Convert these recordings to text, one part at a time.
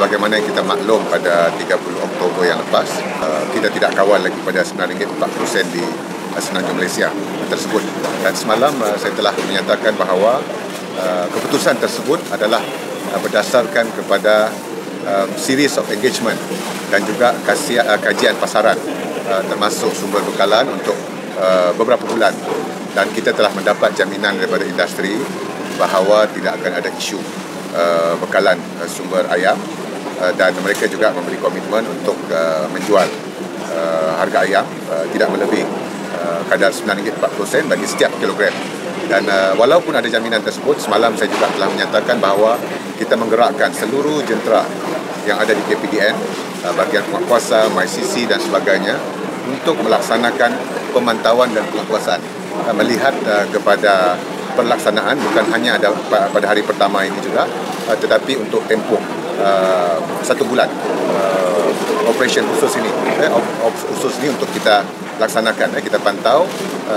sebagaimana yang kita maklum pada 30 Oktober yang lepas, kita tidak kawal lagi pada RM9.40 di Semenanjung Malaysia tersebut. Dan semalam saya telah menyatakan bahawa keputusan tersebut adalah berdasarkan kepada series of engagement dan juga kajian pasaran, termasuk sumber bekalan untuk beberapa bulan. Dan kita telah mendapat jaminan daripada industri bahawa tidak akan ada isu bekalan sumber ayam, dan mereka juga memberi komitmen untuk menjual harga ayam tidak melebihi kadar RM9.40 bagi setiap kilogram. Dan walaupun ada jaminan tersebut, semalam saya juga telah menyatakan bahawa kita menggerakkan seluruh jentera yang ada di KPDN, bahagian penguatkuasa, MyCC dan sebagainya untuk melaksanakan pemantauan dan penguatkuasaan, melihat kepada pelaksanaan bukan hanya ada pada hari pertama ini juga, tetapi untuk tempoh 1 bulan operation khusus ini untuk kita laksanakan. Kita pantau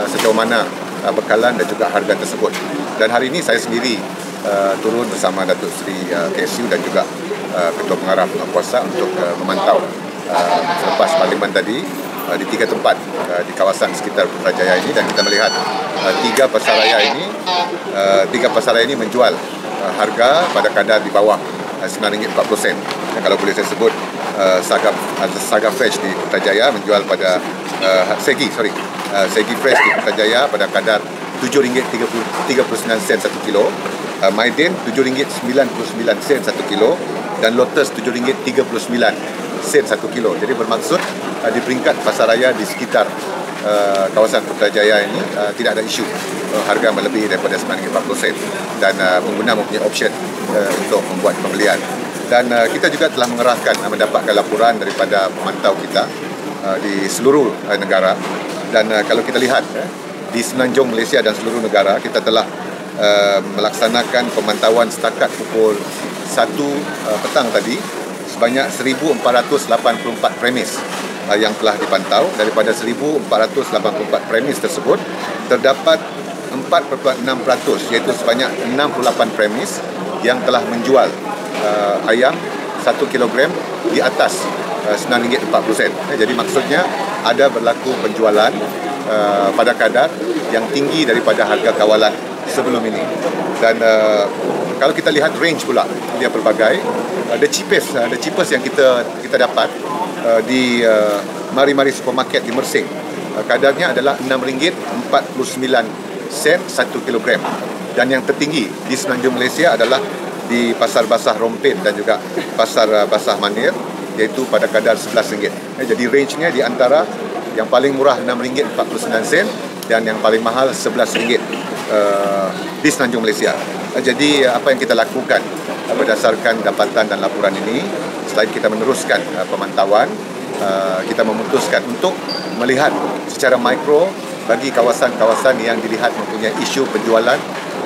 sejauh mana bekalan dan juga harga tersebut. Dan hari ini saya sendiri turun bersama Datuk Seri KSU dan juga Ketua Pengarah Penguatkuasa untuk memantau selepas parlimen tadi di 3 tempat di kawasan sekitar Putrajaya ini, dan kita melihat 3 pasaraya ini menjual harga pada kadar di bawah RM9.40. Kalau boleh saya sebut, Saga Fresh di Putrajaya menjual pada Segi Fresh di Putrajaya pada kadar RM7.39 1 kilo, Maiden RM7.99 1 kilo, dan Lotus RM7.39 1 kilo. Jadi bermaksud di peringkat pasaraya di sekitar kawasan Putrajaya ini tidak ada isu harga melebihi daripada RM9.40, dan pengguna mempunyai option untuk membuat pembelian. Dan kita juga telah mendapatkan laporan daripada pemantau kita di seluruh negara. Dan kalau kita lihat di Semenanjung Malaysia dan seluruh negara, kita telah melaksanakan pemantauan setakat pukul 1 petang tadi sebanyak 1,484 premis yang telah dipantau. Daripada 1,484 premis tersebut, terdapat 4.6%, iaitu sebanyak 68 premis yang telah menjual ayam 1 kilogram di atas RM9.40. Jadi maksudnya ada berlaku penjualan pada kadar yang tinggi daripada harga kawalan sebelum ini. Dan kalau kita lihat range pula, dia pelbagai. The cheapest yang kita dapat di Mari-Mari Supermarket di Mersing, kadarnya adalah RM6.49 1 kilogram. Dan yang tertinggi di Semenanjung Malaysia adalah di Pasar Basah Rompin dan juga Pasar Basah Manir, iaitu pada kadar RM11. Jadi range-nya di antara yang paling murah RM6.49 dan yang paling mahal RM11 di Semenanjung Malaysia. Jadi apa yang kita lakukan berdasarkan dapatan dan laporan ini, selain kita meneruskan pemantauan, kita memutuskan untuk melihat secara mikro bagi kawasan-kawasan yang dilihat mempunyai isu penjualan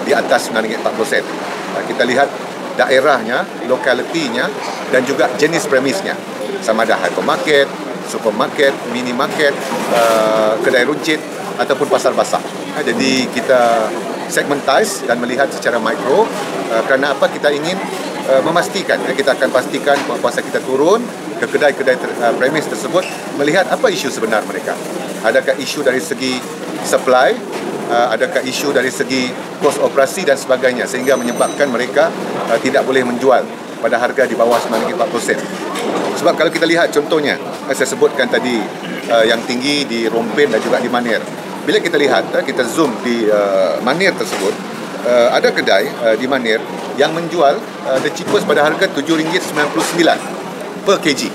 di atas RM9.40. Kita lihat daerahnya, lokalitinya dan juga jenis premisnya. Sama ada hypermarket, supermarket, minimarket, kedai runcit ataupun pasar basah. Jadi kita segmentize dan melihat secara mikro. Kerana apa? Kita ingin memastikan, kita akan pastikan kuasa kita turun ke kedai-kedai premis tersebut, melihat apa isu sebenar mereka. Adakah isu dari segi supply, adakah isu dari segi kos operasi dan sebagainya, sehingga menyebabkan mereka tidak boleh menjual pada harga di bawah RM9.40. Sebab kalau kita lihat contohnya, saya sebutkan tadi yang tinggi di Rompin dan juga di Manir. Bila kita lihat, kita zoom di Manir tersebut, ada kedai di Manir yang menjual the cheapest pada harga RM7.99 per kg.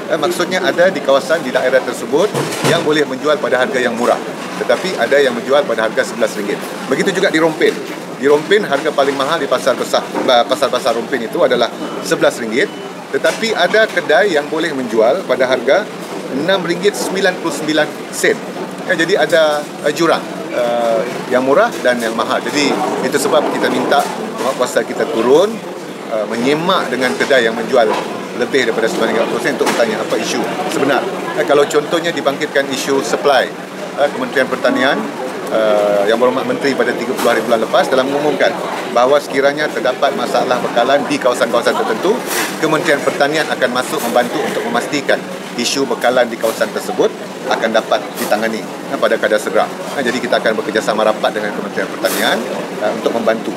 Maksudnya ada di kawasan di daerah tersebut yang boleh menjual pada harga yang murah, tetapi ada yang menjual pada harga RM11. Begitu juga di Rompin. Di Rompin harga paling mahal di pasar basah Rompin itu adalah RM11, tetapi ada kedai yang boleh menjual pada harga RM6.99. Jadi ada jurang yang murah dan yang mahal. Jadi itu sebab kita minta penguatkuasa kita turun menyemak dengan kedai yang menjual lebih daripada 90% untuk bertanya apa isu sebenar. Kalau contohnya dibangkitkan isu supply, Kementerian Pertanian Yang Berhormat Menteri pada 30 hari bulan lepas telah mengumumkan bahawa sekiranya terdapat masalah bekalan di kawasan-kawasan tertentu, Kementerian Pertanian akan masuk membantu untuk memastikan isu bekalan di kawasan tersebut akan dapat ditangani pada kadar segera. Jadi kita akan bekerjasama rapat dengan Kementerian Pertanian untuk membantu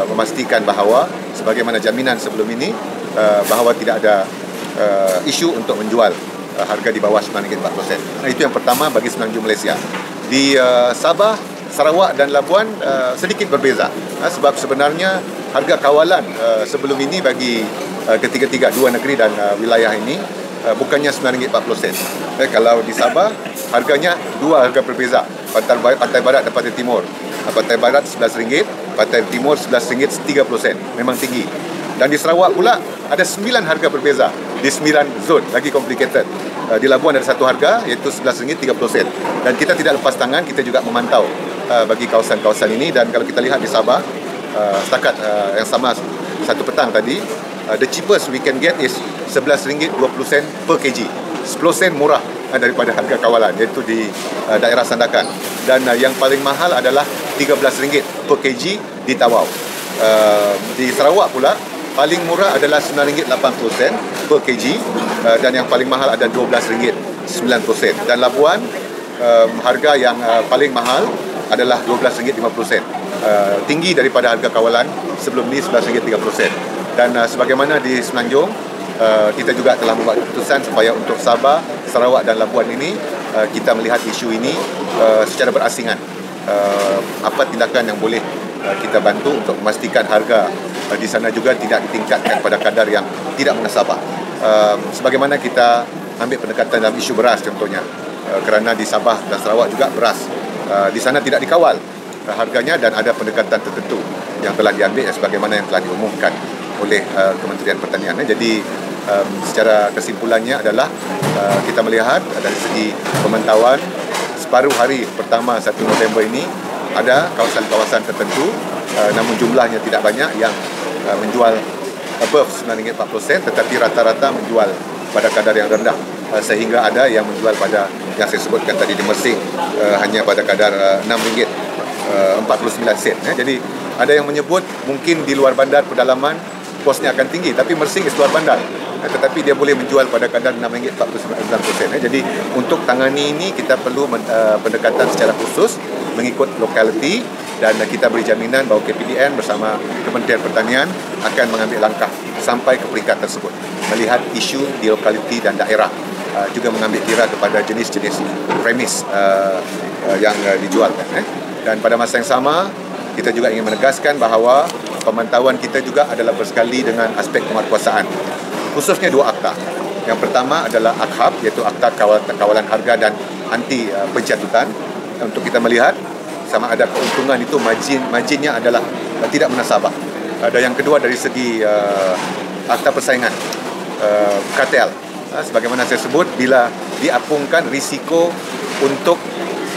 memastikan bahawa sebagaimana jaminan sebelum ini bahawa tidak ada isu untuk menjual harga di bawah RM9.4. Itu yang pertama bagi Semenanjung Malaysia. Di Sabah, Sarawak dan Labuan sedikit berbeza, sebab sebenarnya harga kawalan sebelum ini bagi ketiga-tiga dua negeri dan wilayah ini bukannya RM9.40. Kalau di Sabah harganya dua harga berbeza, Pantai Barat dan Pantai Timur. Pantai Barat RM11, Pantai Timur RM11.30, memang tinggi. Dan di Sarawak pula ada 9 harga berbeza di 9 zon, lagi complicated. Di Labuan ada satu harga iaitu RM11.30. Dan kita tidak lepas tangan, kita juga memantau bagi kawasan-kawasen ini. Dan kalau kita lihat di Sabah, setakat yang sama satu petang tadi, the cheapest we can get is RM11.20 per kg, 10 sen murah daripada harga kawalan, iaitu di daerah Sandakan. Dan yang paling mahal adalah RM13 per kg di Tawau. Di Sarawak pula paling murah adalah RM9.80 per kg, dan yang paling mahal ada RM12.90. Dan Labuan harga yang paling mahal adalah RM12.50, tinggi daripada harga kawalan sebelum ni RM11.30. Dan sebagaimana di Semenanjung, kita juga telah membuat keputusan supaya untuk Sabah, Sarawak dan Labuan ini kita melihat isu ini secara berasingan. Apa tindakan yang boleh kita bantu untuk memastikan harga di sana juga tidak ditingkatkan pada kadar yang tidak menasabah. Sebagaimana kita ambil pendekatan dalam isu beras contohnya, kerana di Sabah dan Sarawak juga beras di sana tidak dikawal harganya, dan ada pendekatan tertentu yang telah diambil sebagaimana yang telah diumumkan oleh Kementerian Pertanian. Jadi secara kesimpulannya adalah kita melihat dari segi pemantauan separuh hari pertama 1 November ini ada kawasan-kawasan tertentu, namun jumlahnya tidak banyak yang menjual above RM9.40, tetapi rata-rata menjual pada kadar yang rendah, sehingga ada yang menjual pada yang saya sebutkan tadi di Mersing hanya pada kadar RM6.49. Jadi ada yang menyebut mungkin di luar bandar pedalaman kosnya akan tinggi, tapi Mersing is luar bandar, tetapi dia boleh menjual pada kadar RM6.49. Jadi untuk tangani ini kita perlu pendekatan secara khusus mengikut lokaliti, dan kita beri jaminan bahawa KPDN bersama Kementerian Pertanian akan mengambil langkah sampai ke peringkat tersebut, melihat isu di lokaliti dan daerah, juga mengambil kira kepada jenis-jenis premis yang dijualkan. Dan pada masa yang sama kita juga ingin menegaskan bahawa pemantauan kita juga adalah bersekali dengan aspek penguatkuasaan, khususnya 2 akta. Yang pertama adalah AKHAB, iaitu Akta Kawalan Harga dan Anti Pencatutan, untuk kita melihat sama ada keuntungan itu marginnya adalah tidak menasabah. Dan yang kedua dari segi akta persaingan, kartel. Sebagaimana saya sebut, bila diapungkan risiko untuk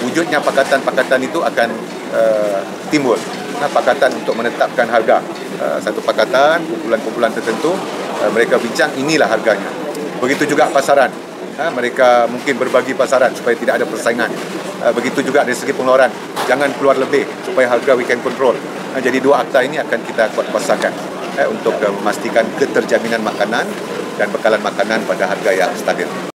wujudnya pakatan-pakatan itu akan timbul. Pakatan untuk menetapkan harga, satu pakatan, kumpulan-kumpulan tertentu, mereka bincang inilah harganya. Begitu juga pasaran, mereka mungkin berbagi pasaran supaya tidak ada persaingan. Begitu juga dari segi pengeluaran, jangan keluar lebih supaya harga we can control. Jadi 2 akta ini akan kita kuatkuasakan untuk memastikan keterjaminan makanan dan bekalan makanan pada harga yang stabil.